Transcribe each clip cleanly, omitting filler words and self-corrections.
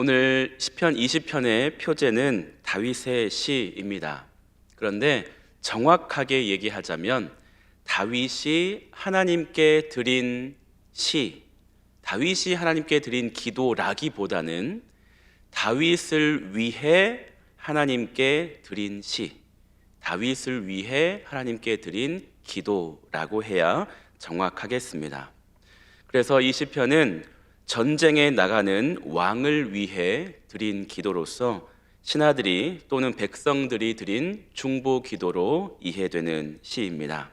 오늘 시편 20편의 표제는 다윗의 시입니다. 그런데 정확하게 얘기하자면 다윗이 하나님께 드린 시, 다윗이 하나님께 드린 기도라기보다는 다윗을 위해 하나님께 드린 시, 다윗을 위해 하나님께 드린 기도라고 해야 정확하겠습니다. 그래서 이 시편은 전쟁에 나가는 왕을 위해 드린 기도로서 신하들이 또는 백성들이 드린 중보 기도로 이해되는 시입니다.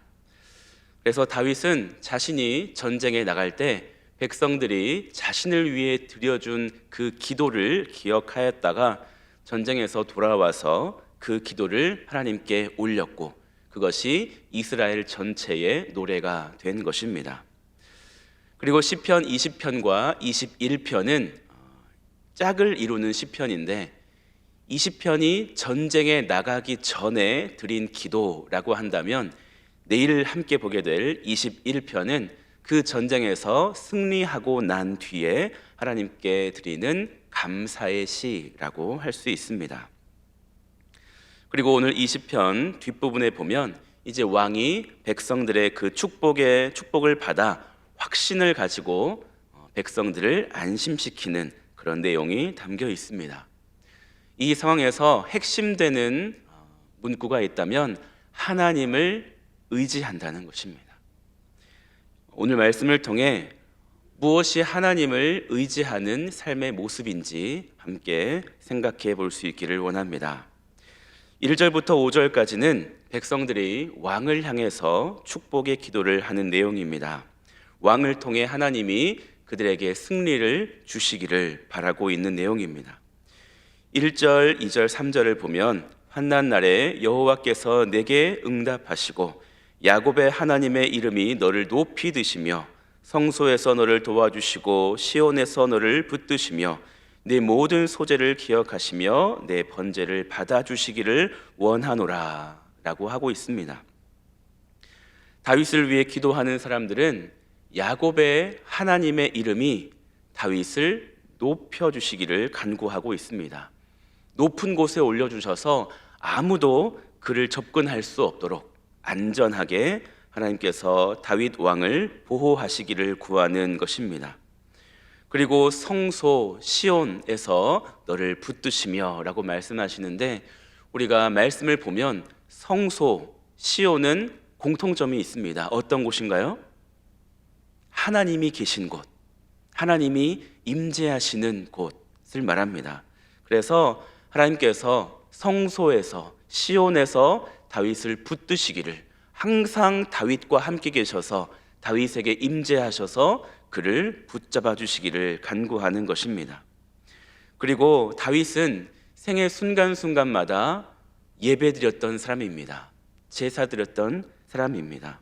그래서 다윗은 자신이 전쟁에 나갈 때 백성들이 자신을 위해 드려준 그 기도를 기억하였다가 전쟁에서 돌아와서 그 기도를 하나님께 올렸고 그것이 이스라엘 전체의 노래가 된 것입니다. 그리고 시편 20편과 21편은 짝을 이루는 시편인데 20편이 전쟁에 나가기 전에 드린 기도라고 한다면 내일 함께 보게 될 21편은 그 전쟁에서 승리하고 난 뒤에 하나님께 드리는 감사의 시라고 할 수 있습니다. 그리고 오늘 20편 뒷부분에 보면 이제 왕이 백성들의 그 축복을 받아 확신을 가지고 백성들을 안심시키는 그런 내용이 담겨 있습니다. 이 상황에서 핵심되는 문구가 있다면 하나님을 의지한다는 것입니다. 오늘 말씀을 통해 무엇이 하나님을 의지하는 삶의 모습인지 함께 생각해 볼 수 있기를 원합니다. 1절부터 5절까지는 백성들이 왕을 향해서 축복의 기도를 하는 내용입니다. 왕을 통해 하나님이 그들에게 승리를 주시기를 바라고 있는 내용입니다. 1절, 2절, 3절을 보면 환난 날에 여호와께서 내게 응답하시고 야곱의 하나님의 이름이 너를 높이 드시며 성소에서 너를 도와주시고 시온에서 너를 붙드시며 내 모든 소재를 기억하시며 내 번제를 받아주시기를 원하노라 라고 하고 있습니다. 다윗을 위해 기도하는 사람들은 야곱의 하나님의 이름이 다윗을 높여주시기를 간구하고 있습니다. 높은 곳에 올려주셔서 아무도 그를 접근할 수 없도록 안전하게 하나님께서 다윗 왕을 보호하시기를 구하는 것입니다. 그리고 성소 시온에서 너를 붙드시며 라고 말씀하시는데 우리가 말씀을 보면 성소 시온은 공통점이 있습니다. 어떤 곳인가요? 하나님이 계신 곳, 하나님이 임재하시는 곳을 말합니다. 그래서 하나님께서 성소에서 시온에서 다윗을 붙드시기를 항상 다윗과 함께 계셔서 다윗에게 임재하셔서 그를 붙잡아 주시기를 간구하는 것입니다. 그리고 다윗은 생애 순간순간마다 예배드렸던 사람입니다. 제사드렸던 사람입니다.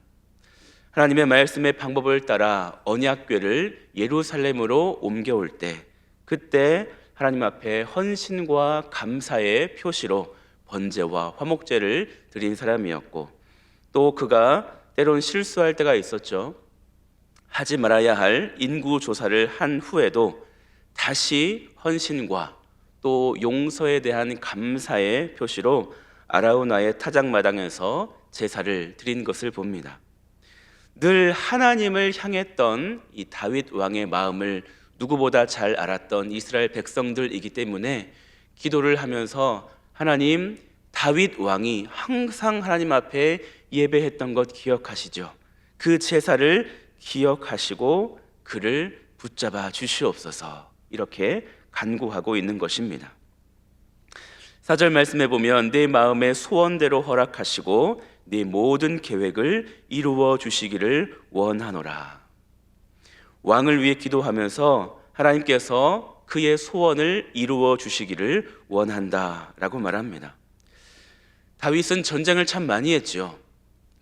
하나님의 말씀의 방법을 따라 언약궤를 예루살렘으로 옮겨올 때 그때 하나님 앞에 헌신과 감사의 표시로 번제와 화목제를 드린 사람이었고 또 그가 때론 실수할 때가 있었죠. 하지 말아야 할 인구 조사를 한 후에도 다시 헌신과 또 용서에 대한 감사의 표시로 아라우나의 타작마당에서 제사를 드린 것을 봅니다. 늘 하나님을 향했던 이 다윗 왕의 마음을 누구보다 잘 알았던 이스라엘 백성들이기 때문에 기도를 하면서 하나님, 다윗 왕이 항상 하나님 앞에 예배했던 것 기억하시죠? 그 제사를 기억하시고 그를 붙잡아 주시옵소서 이렇게 간구하고 있는 것입니다. 4절 말씀에 보면 내 마음의 소원대로 허락하시고 네 모든 계획을 이루어 주시기를 원하노라. 왕을 위해 기도하면서 하나님께서 그의 소원을 이루어 주시기를 원한다라고 말합니다. 다윗은 전쟁을 참 많이 했죠.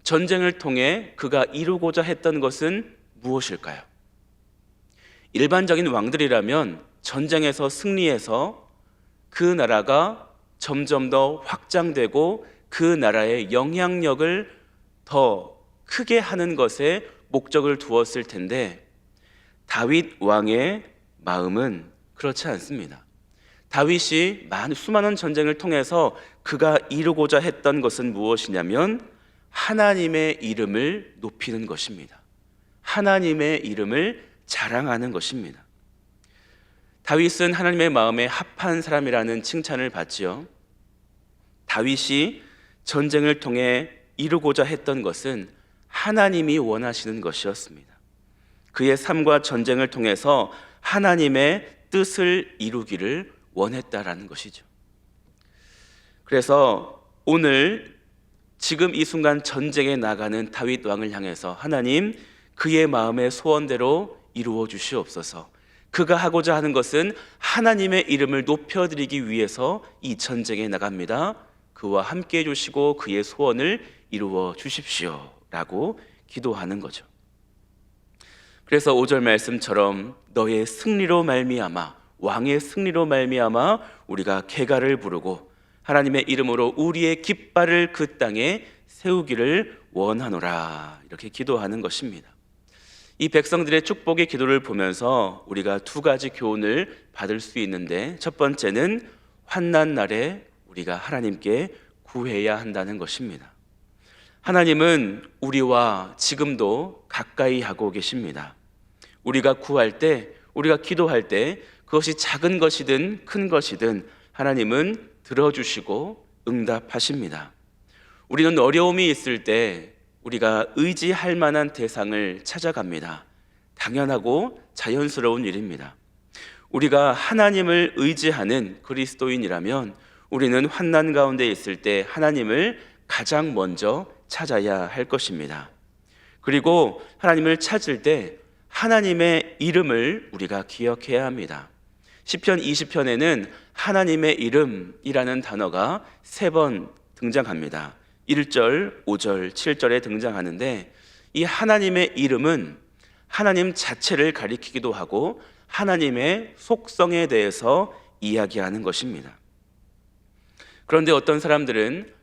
전쟁을 통해 그가 이루고자 했던 것은 무엇일까요? 일반적인 왕들이라면 전쟁에서 승리해서 그 나라가 점점 더 확장되고 그 나라의 영향력을 더 크게 하는 것에 목적을 두었을 텐데 다윗 왕의 마음은 그렇지 않습니다. 다윗이 수많은 전쟁을 통해서 그가 이루고자 했던 것은 무엇이냐면 하나님의 이름을 높이는 것입니다. 하나님의 이름을 자랑하는 것입니다. 다윗은 하나님의 마음에 합한 사람이라는 칭찬을 받지요. 다윗이 전쟁을 통해 이루고자 했던 것은 하나님이 원하시는 것이었습니다. 그의 삶과 전쟁을 통해서 하나님의 뜻을 이루기를 원했다라는 것이죠. 그래서 오늘 지금 이 순간 전쟁에 나가는 다윗 왕을 향해서 하나님, 그의 마음의 소원대로 이루어 주시옵소서. 그가 하고자 하는 것은 하나님의 이름을 높여드리기 위해서 이 전쟁에 나갑니다. 그와 함께 해주시고 그의 소원을 이루어 주십시오 라고 기도하는 거죠. 그래서 5절 말씀처럼 너의 승리로 말미암아, 왕의 승리로 말미암아 우리가 개가를 부르고 하나님의 이름으로 우리의 깃발을 그 땅에 세우기를 원하노라, 이렇게 기도하는 것입니다. 이 백성들의 축복의 기도를 보면서 우리가 두 가지 교훈을 받을 수 있는데, 첫 번째는 환난 날에 우리가 하나님께 구해야 한다는 것입니다. 하나님은 우리와 지금도 가까이 하고 계십니다. 우리가 구할 때, 우리가 기도할 때 그것이 작은 것이든 큰 것이든 하나님은 들어주시고 응답하십니다. 우리는 어려움이 있을 때 우리가 의지할 만한 대상을 찾아갑니다. 당연하고 자연스러운 일입니다. 우리가 하나님을 의지하는 그리스도인이라면 우리는 환난 가운데 있을 때 하나님을 가장 먼저 찾아야 할 것입니다. 그리고 하나님을 찾을 때 하나님의 이름을 우리가 기억해야 합니다. 시편 20편에는 하나님의 이름이라는 단어가 3번 등장합니다. 1절, 5절, 7절에 등장하는데, 이 하나님의 이름은 하나님 자체를 가리키기도 하고 하나님의 속성에 대해서 이야기하는 것입니다. 그런데 어떤 사람들은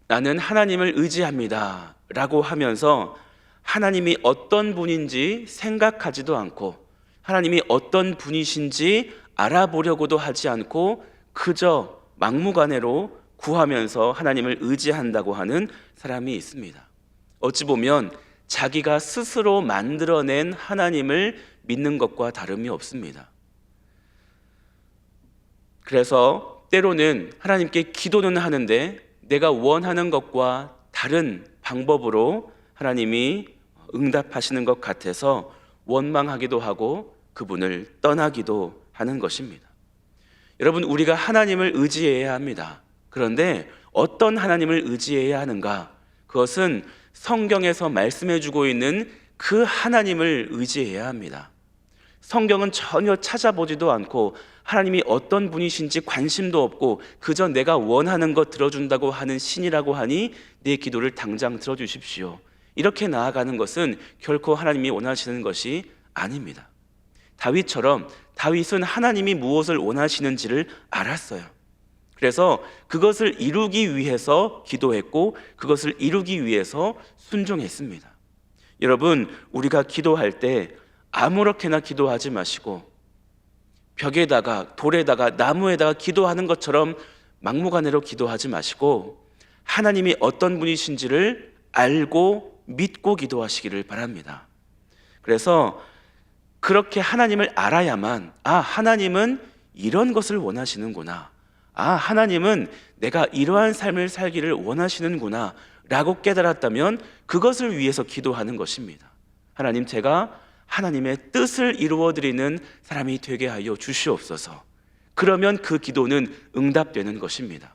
나는 하나님을 의지합니다 라고 하면서 하나님이 어떤 분인지 생각하지도 않고 하나님이 어떤 분이신지 알아보려고도 하지 않고 그저 막무가내로 구하면서 하나님을 의지한다고 하는 사람이 있습니다. 어찌 보면 자기가 스스로 만들어낸 하나님을 믿는 것과 다름이 없습니다. 그래서 때로는 하나님께 기도는 하는데 내가 원하는 것과 다른 방법으로 하나님이 응답하시는 것 같아서 원망하기도 하고 그분을 떠나기도 하는 것입니다. 여러분, 우리가 하나님을 의지해야 합니다. 그런데 어떤 하나님을 의지해야 하는가? 그것은 성경에서 말씀해주고 있는 그 하나님을 의지해야 합니다. 성경은 전혀 찾아보지도 않고 하나님이 어떤 분이신지 관심도 없고 그저 내가 원하는 것 들어준다고 하는 신이라고 하니 내 기도를 당장 들어주십시오, 이렇게 나아가는 것은 결코 하나님이 원하시는 것이 아닙니다. 다윗처럼 다윗은 하나님이 무엇을 원하시는지를 알았어요. 그래서 그것을 이루기 위해서 기도했고 그것을 이루기 위해서 순종했습니다. 여러분, 우리가 기도할 때 아무렇게나 기도하지 마시고 벽에다가 돌에다가 나무에다가 기도하는 것처럼 막무가내로 기도하지 마시고 하나님이 어떤 분이신지를 알고 믿고 기도하시기를 바랍니다. 그래서 그렇게 하나님을 알아야만, 하나님은 이런 것을 원하시는구나, 하나님은 내가 이러한 삶을 살기를 원하시는구나 라고 깨달았다면 그것을 위해서 기도하는 것입니다. 하나님, 제가 하나님의 뜻을 이루어드리는 사람이 되게 하여 주시옵소서. 그러면 그 기도는 응답되는 것입니다.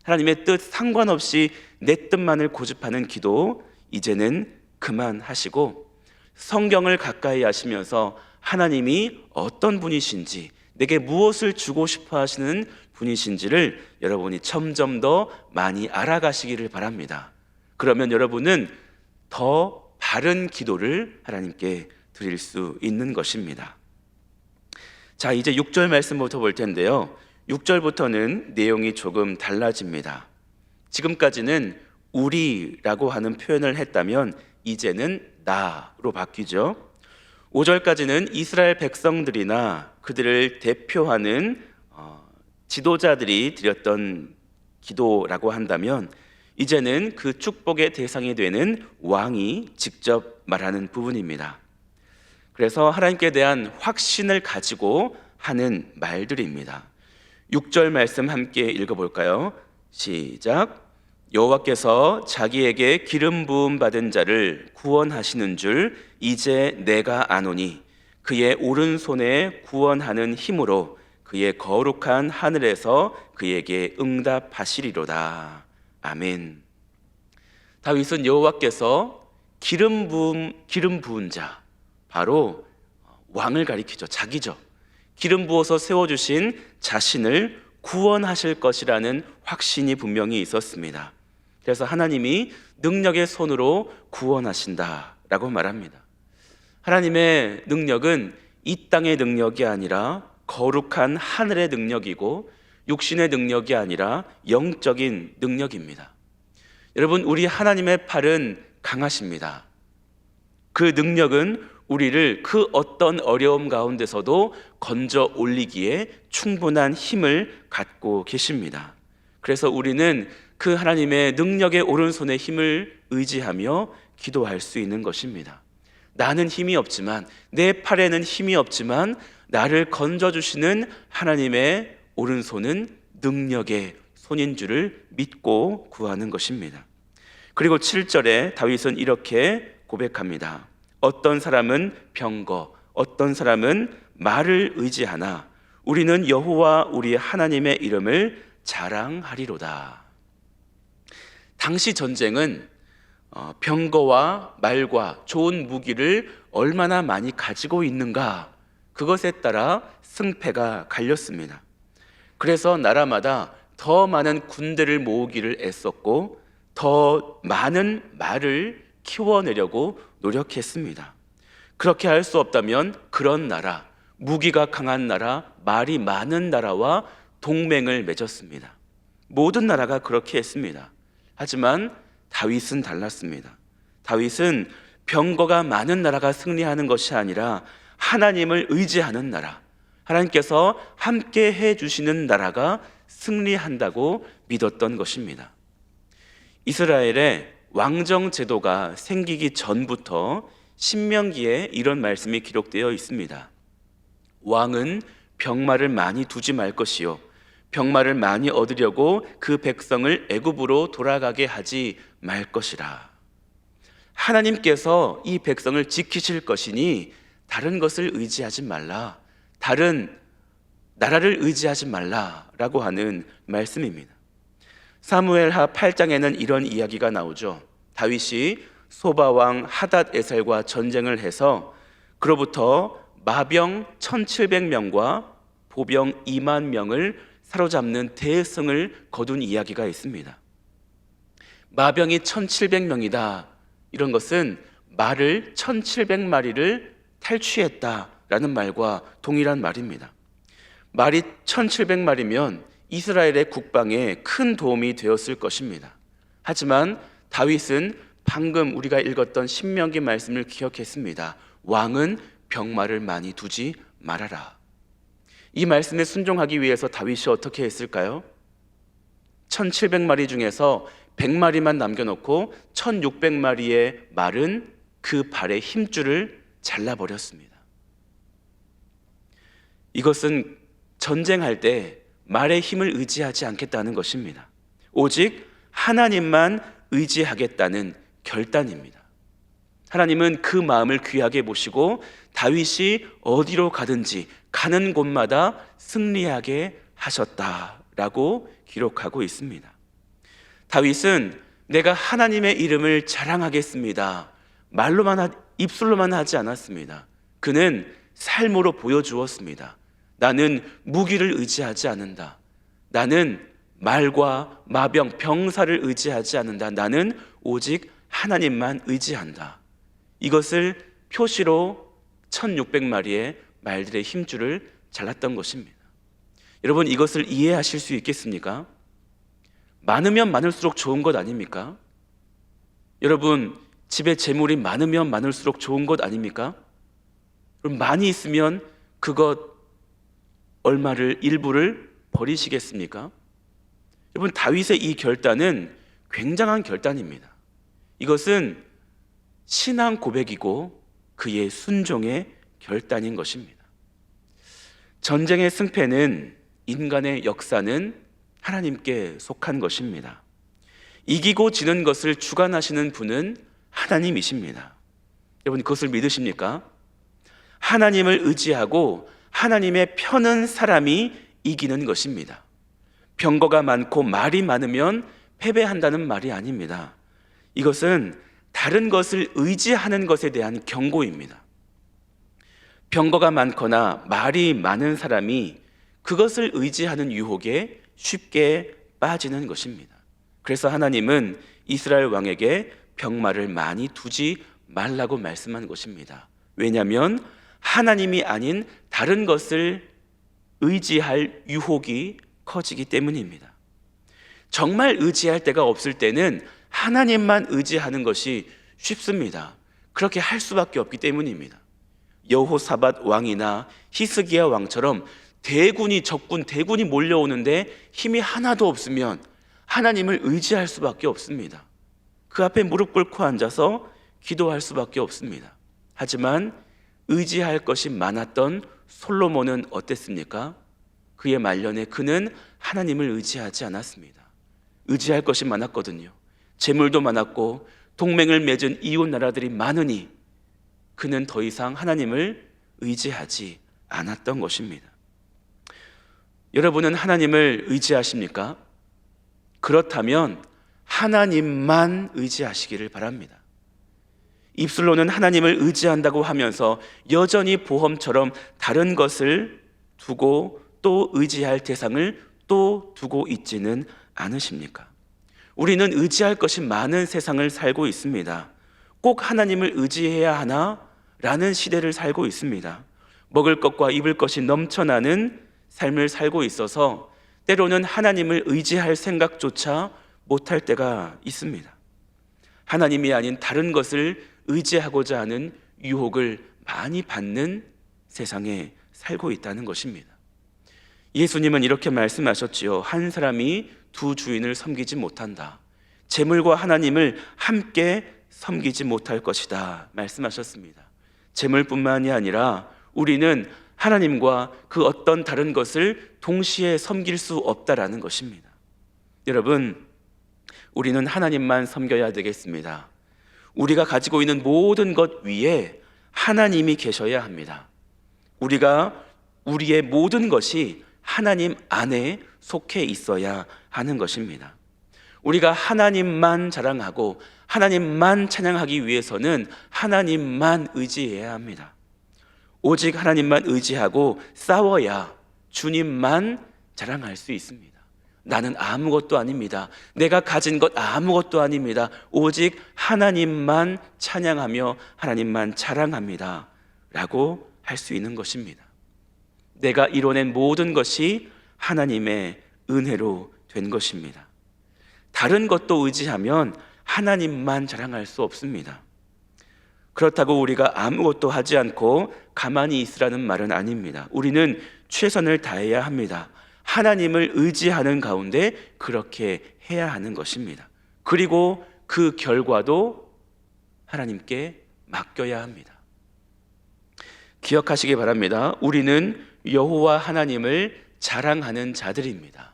하나님의 뜻 상관없이 내 뜻만을 고집하는 기도 이제는 그만하시고 성경을 가까이 하시면서 하나님이 어떤 분이신지, 내게 무엇을 주고 싶어 하시는 분이신지를 여러분이 점점 더 많이 알아가시기를 바랍니다. 그러면 여러분은 더 바른 기도를 하나님께 드릴 수 있는 것입니다. 자, 이제 6절 말씀부터 볼 텐데요. 6절부터는 내용이 조금 달라집니다. 지금까지는 우리라고 하는 표현을 했다면 이제는 나로 바뀌죠. 5절까지는 이스라엘 백성들이나 그들을 대표하는 지도자들이 드렸던 기도라고 한다면 이제는 그 축복의 대상이 되는 왕이 직접 말하는 부분입니다. 그래서 하나님께 대한 확신을 가지고 하는 말들입니다. 6절 말씀 함께 읽어볼까요? 시작. 여호와께서 자기에게 기름 부음 받은 자를 구원하시는 줄 이제 내가 아노니 그의 오른손에 구원하는 힘으로 그의 거룩한 하늘에서 그에게 응답하시리로다. 아멘. 다윗은 여호와께서 기름 부은 자, 바로 왕을 가리키죠. 자기죠. 기름 부어서 세워주신 자신을 구원하실 것이라는 확신이 분명히 있었습니다. 그래서 하나님이 능력의 손으로 구원하신다라고 말합니다. 하나님의 능력은 이 땅의 능력이 아니라 거룩한 하늘의 능력이고 육신의 능력이 아니라 영적인 능력입니다. 여러분, 우리 하나님의 팔은 강하십니다. 그 능력은 우리를 그 어떤 어려움 가운데서도 건져 올리기에 충분한 힘을 갖고 계십니다. 그래서 우리는 그 하나님의 능력의 오른손의 힘을 의지하며 기도할 수 있는 것입니다. 나는 힘이 없지만, 내 팔에는 힘이 없지만 나를 건져주시는 하나님의 오른손은 능력의 손인 줄을 믿고 구하는 것입니다. 그리고 7절에 다윗은 이렇게 고백합니다. 어떤 사람은 병거, 어떤 사람은 말을 의지하나 우리는 여호와 우리 하나님의 이름을 자랑하리로다. 당시 전쟁은 병거와 말과 좋은 무기를 얼마나 많이 가지고 있는가, 그것에 따라 승패가 갈렸습니다. 그래서 나라마다 더 많은 군대를 모으기를 애썼고 더 많은 말을 키워내려고 노력했습니다. 그렇게 할 수 없다면 그런 나라, 무기가 강한 나라, 말이 많은 나라와 동맹을 맺었습니다. 모든 나라가 그렇게 했습니다. 하지만 다윗은 달랐습니다. 다윗은 병거가 많은 나라가 승리하는 것이 아니라 하나님을 의지하는 나라, 하나님께서 함께 해주시는 나라가 승리한다고 믿었던 것입니다. 이스라엘의 왕정 제도가 생기기 전부터 신명기에 이런 말씀이 기록되어 있습니다. 왕은 병마를 많이 두지 말 것이요 병마를 많이 얻으려고 그 백성을 애굽으로 돌아가게 하지 말 것이라. 하나님께서 이 백성을 지키실 것이니 다른 것을 의지하지 말라, 다른 나라를 의지하지 말라라고 하는 말씀입니다. 사무엘하 8장에는 이런 이야기가 나오죠. 다윗이 소바왕 하닷 에셀과 전쟁을 해서 그로부터 마병 1700명과 보병 2만 명을 사로잡는 대승을 거둔 이야기가 있습니다. 마병이 1700명이다. 이런 것은 말을 1700마리를 탈취했다라는 말과 동일한 말입니다. 말이 1700마리면 이스라엘의 국방에 큰 도움이 되었을 것입니다. 하지만 다윗은 방금 우리가 읽었던 신명기 말씀을 기억했습니다. 왕은 병마를 많이 두지 말아라. 이 말씀에 순종하기 위해서 다윗이 어떻게 했을까요? 1700마리 중에서 100마리만 남겨놓고 1600마리의 말은 그 발의 힘줄을 잘라버렸습니다. 이것은 전쟁할 때 말의 힘을 의지하지 않겠다는 것입니다. 오직 하나님만 의지하겠다는 결단입니다. 하나님은 그 마음을 귀하게 보시고 다윗이 어디로 가든지 가는 곳마다 승리하게 하셨다라고 기록하고 있습니다. 다윗은 내가 하나님의 이름을 자랑하겠습니다, 입술로만 하지 않았습니다. 그는 삶으로 보여주었습니다. 나는 무기를 의지하지 않는다. 나는 말과 마병, 병사를 의지하지 않는다. 나는 오직 하나님만 의지한다. 이것을 표시로 1600마리의 말들의 힘줄을 잘랐던 것입니다. 여러분, 이것을 이해하실 수 있겠습니까? 많으면 많을수록 좋은 것 아닙니까? 여러분, 집에 재물이 많으면 많을수록 좋은 것 아닙니까? 그럼 많이 있으면 그것 일부를 버리시겠습니까? 여러분, 다윗의 이 결단은 굉장한 결단입니다. 이것은 신앙 고백이고 그의 순종의 결단인 것입니다. 전쟁의 승패는, 인간의 역사는 하나님께 속한 것입니다. 이기고 지는 것을 주관하시는 분은 하나님이십니다. 여러분, 그것을 믿으십니까? 하나님을 의지하고 하나님의 편은 사람이 이기는 것입니다. 병거가 많고 말이 많으면 패배한다는 말이 아닙니다. 이것은 다른 것을 의지하는 것에 대한 경고입니다. 병거가 많거나 말이 많은 사람이 그것을 의지하는 유혹에 쉽게 빠지는 것입니다. 그래서 하나님은 이스라엘 왕에게 병마를 많이 두지 말라고 말씀한 것입니다. 왜냐하면 하나님이 아닌 다른 것을 의지할 유혹이 커지기 때문입니다. 정말 의지할 데가 없을 때는 하나님만 의지하는 것이 쉽습니다. 그렇게 할 수밖에 없기 때문입니다. 여호사밧 왕이나 히스기야 왕처럼 적군 대군이 몰려오는데 힘이 하나도 없으면 하나님을 의지할 수밖에 없습니다. 그 앞에 무릎 꿇고 앉아서 기도할 수밖에 없습니다. 하지만 의지할 것이 많았던 솔로몬은 어땠습니까? 그의 말년에 그는 하나님을 의지하지 않았습니다. 의지할 것이 많았거든요. 재물도 많았고 동맹을 맺은 이웃 나라들이 많으니 그는 더 이상 하나님을 의지하지 않았던 것입니다. 여러분은 하나님을 의지하십니까? 그렇다면 하나님만 의지하시기를 바랍니다. 입술로는 하나님을 의지한다고 하면서 여전히 보험처럼 다른 것을 두고 또 의지할 대상을 또 두고 있지는 않으십니까? 우리는 의지할 것이 많은 세상을 살고 있습니다. 꼭 하나님을 의지해야 하나? 라는 시대를 살고 있습니다. 먹을 것과 입을 것이 넘쳐나는 삶을 살고 있어서 때로는 하나님을 의지할 생각조차 못할 때가 있습니다. 하나님이 아닌 다른 것을 의지하고자 하는 유혹을 많이 받는 세상에 살고 있다는 것입니다. 예수님은 이렇게 말씀하셨지요. 한 사람이 두 주인을 섬기지 못한다. 재물과 하나님을 함께 섬기지 못할 것이다 말씀하셨습니다. 재물뿐만이 아니라 우리는 하나님과 그 어떤 다른 것을 동시에 섬길 수 없다라는 것입니다. 여러분, 우리는 하나님만 섬겨야 되겠습니다. 우리가 가지고 있는 모든 것 위에 하나님이 계셔야 합니다. 우리의 모든 것이 하나님 안에 속해 있어야 하는 것입니다. 우리가 하나님만 자랑하고 하나님만 찬양하기 위해서는 하나님만 의지해야 합니다. 오직 하나님만 의지하고 싸워야 주님만 자랑할 수 있습니다. 나는 아무것도 아닙니다. 내가 가진 것 아무것도 아닙니다. 오직 하나님만 찬양하며 하나님만 자랑합니다 라고 할 수 있는 것입니다. 내가 이뤄낸 모든 것이 하나님의 은혜로 된 것입니다. 다른 것도 의지하면 하나님만 자랑할 수 없습니다. 그렇다고 우리가 아무것도 하지 않고 가만히 있으라는 말은 아닙니다. 우리는 최선을 다해야 합니다. 하나님을 의지하는 가운데 그렇게 해야 하는 것입니다. 그리고 그 결과도 하나님께 맡겨야 합니다. 기억하시기 바랍니다. 우리는 여호와 하나님을 자랑하는 자들입니다.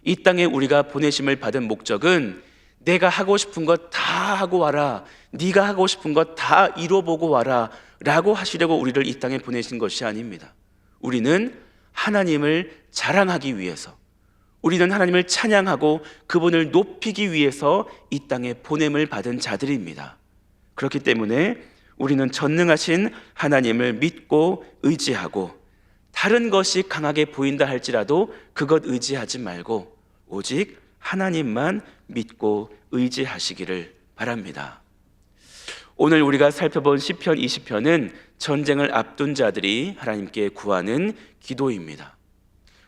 이 땅에 우리가 보내심을 받은 목적은 내가 하고 싶은 것 다 하고 와라, 네가 하고 싶은 것 다 이뤄보고 와라 라고 하시려고 우리를 이 땅에 보내신 것이 아닙니다. 우리는 하나님을 자랑하기 위해서, 우리는 하나님을 찬양하고 그분을 높이기 위해서 이 땅에 보냄을 받은 자들입니다. 그렇기 때문에 우리는 전능하신 하나님을 믿고 의지하고 다른 것이 강하게 보인다 할지라도 그것 의지하지 말고 오직 하나님만 믿고 의지하시기를 바랍니다. 오늘 우리가 살펴본 시편 20편은 전쟁을 앞둔 자들이 하나님께 구하는 기도입니다.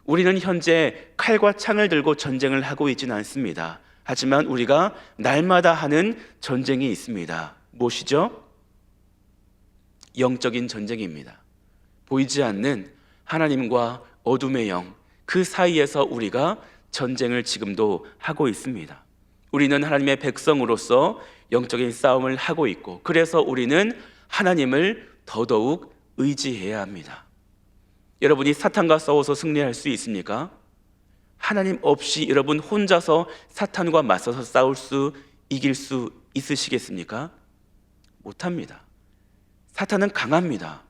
우리는 현재 칼과 창을 들고 전쟁을 하고 있지는 않습니다. 하지만 우리가 날마다 하는 전쟁이 있습니다. 무엇이죠? 영적인 전쟁입니다. 보이지 않는 하나님과 어둠의 영, 그 사이에서 우리가 전쟁을 지금도 하고 있습니다. 우리는 하나님의 백성으로서 영적인 싸움을 하고 있고, 그래서 우리는 하나님을 더더욱 의지해야 합니다. 여러분이 사탄과 싸워서 승리할 수 있습니까? 하나님 없이 여러분 혼자서 사탄과 맞서서 이길 수 있으시겠습니까? 못합니다. 사탄은 강합니다.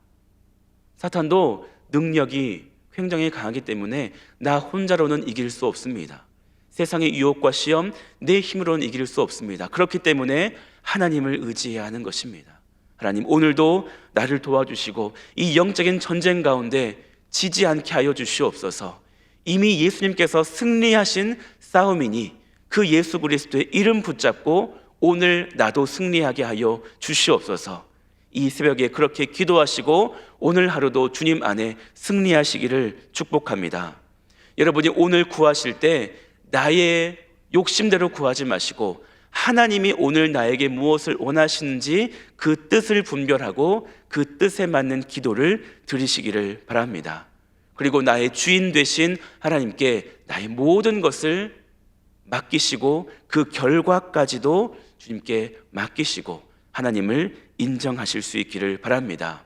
사탄도 능력이 굉장히 강하기 때문에 나 혼자로는 이길 수 없습니다. 세상의 유혹과 시험, 내 힘으로는 이길 수 없습니다. 그렇기 때문에 하나님을 의지해야 하는 것입니다. 하나님, 오늘도 나를 도와주시고 이 영적인 전쟁 가운데 지지 않게 하여 주시옵소서. 이미 예수님께서 승리하신 싸움이니 그 예수 그리스도의 이름 붙잡고 오늘 나도 승리하게 하여 주시옵소서. 이 새벽에 그렇게 기도하시고 오늘 하루도 주님 안에 승리하시기를 축복합니다. 여러분이 오늘 구하실 때 나의 욕심대로 구하지 마시고 하나님이 오늘 나에게 무엇을 원하시는지 그 뜻을 분별하고 그 뜻에 맞는 기도를 드리시기를 바랍니다. 그리고 나의 주인 되신 하나님께 나의 모든 것을 맡기시고 그 결과까지도 주님께 맡기시고 하나님을 인정하실 수 있기를 바랍니다.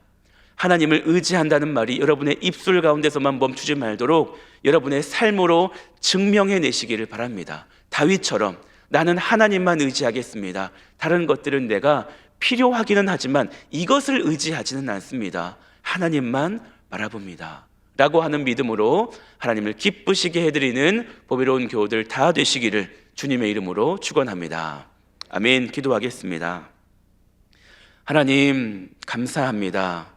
하나님을 의지한다는 말이 여러분의 입술 가운데서만 멈추지 말도록 여러분의 삶으로 증명해내시기를 바랍니다. 다윗처럼 나는 하나님만 의지하겠습니다. 다른 것들은 내가 필요하기는 하지만 이것을 의지하지는 않습니다. 하나님만 바라봅니다 라고 하는 믿음으로 하나님을 기쁘시게 해드리는 보배로운 교우들 다 되시기를 주님의 이름으로 축원합니다. 아멘. 기도하겠습니다. 하나님 감사합니다.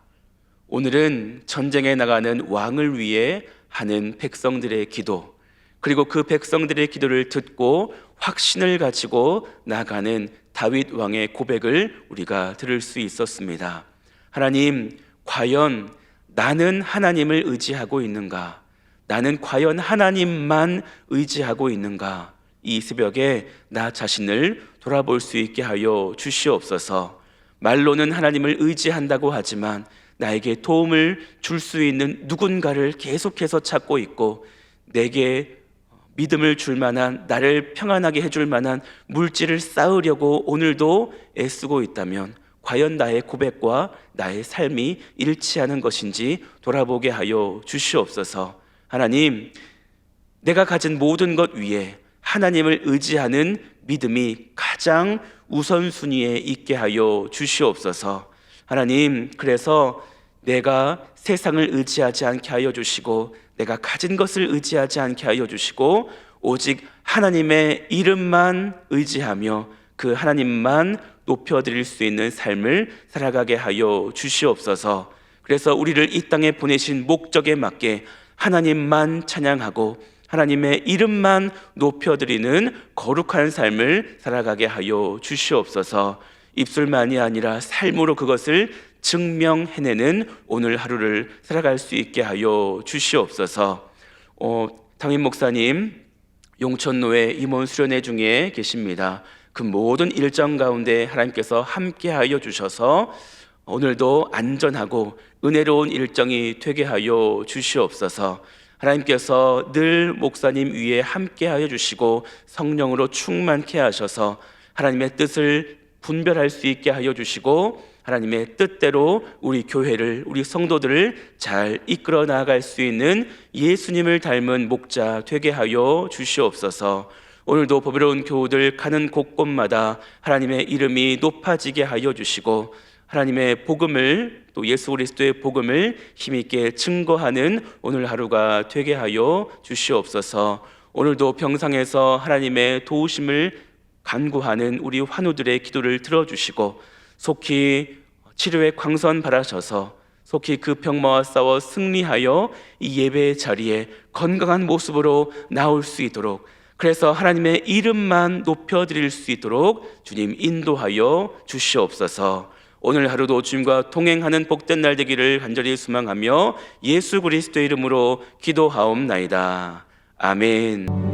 오늘은 전쟁에 나가는 왕을 위해 하는 백성들의 기도, 그리고 그 백성들의 기도를 듣고 확신을 가지고 나가는 다윗 왕의 고백을 우리가 들을 수 있었습니다. 하나님, 과연 나는 하나님을 의지하고 있는가? 나는 과연 하나님만 의지하고 있는가? 이 새벽에 나 자신을 돌아볼 수 있게 하여 주시옵소서. 말로는 하나님을 의지한다고 하지만 나에게 도움을 줄 수 있는 누군가를 계속해서 찾고 있고, 내게 믿음을 줄 만한, 나를 평안하게 해줄 만한 물질을 쌓으려고 오늘도 애쓰고 있다면 과연 나의 고백과 나의 삶이 일치하는 것인지 돌아보게 하여 주시옵소서. 하나님, 내가 가진 모든 것 위에 하나님을 의지하는 믿음이 가장 우선순위에 있게 하여 주시옵소서. 하나님, 그래서 내가 세상을 의지하지 않게 하여 주시고 내가 가진 것을 의지하지 않게 하여 주시고 오직 하나님의 이름만 의지하며 그 하나님만 높여드릴 수 있는 삶을 살아가게 하여 주시옵소서. 그래서 우리를 이 땅에 보내신 목적에 맞게 하나님만 찬양하고 하나님의 이름만 높여드리는 거룩한 삶을 살아가게 하여 주시옵소서. 입술만이 아니라 삶으로 그것을 증명해내는 오늘 하루를 살아갈 수 있게 하여 주시옵소서. 당임 목사님 용천노회 임원 수련회 중에 계십니다. 그 모든 일정 가운데 하나님께서 함께하여 주셔서 오늘도 안전하고 은혜로운 일정이 되게 하여 주시옵소서. 하나님께서 늘 목사님 위에 함께하여 주시고 성령으로 충만케 하셔서 하나님의 뜻을 분별할 수 있게 하여 주시고 하나님의 뜻대로 우리 교회를, 우리 성도들을 잘 이끌어 나아갈 수 있는 예수님을 닮은 목자 되게 하여 주시옵소서. 오늘도 보배로운 교우들 가는 곳곳마다 하나님의 이름이 높아지게 하여 주시고 하나님의 복음을, 또 예수 그리스도의 복음을 힘있게 증거하는 오늘 하루가 되게 하여 주시옵소서. 오늘도 병상에서 하나님의 도우심을 간구하는 우리 환우들의 기도를 들어주시고 속히 치료의 광선 바라셔서 속히 그 병마와 싸워 승리하여 이 예배의 자리에 건강한 모습으로 나올 수 있도록, 그래서 하나님의 이름만 높여드릴 수 있도록 주님 인도하여 주시옵소서. 오늘 하루도 주님과 동행하는 복된 날 되기를 간절히 소망하며 예수 그리스도의 이름으로 기도하옵나이다. 아멘.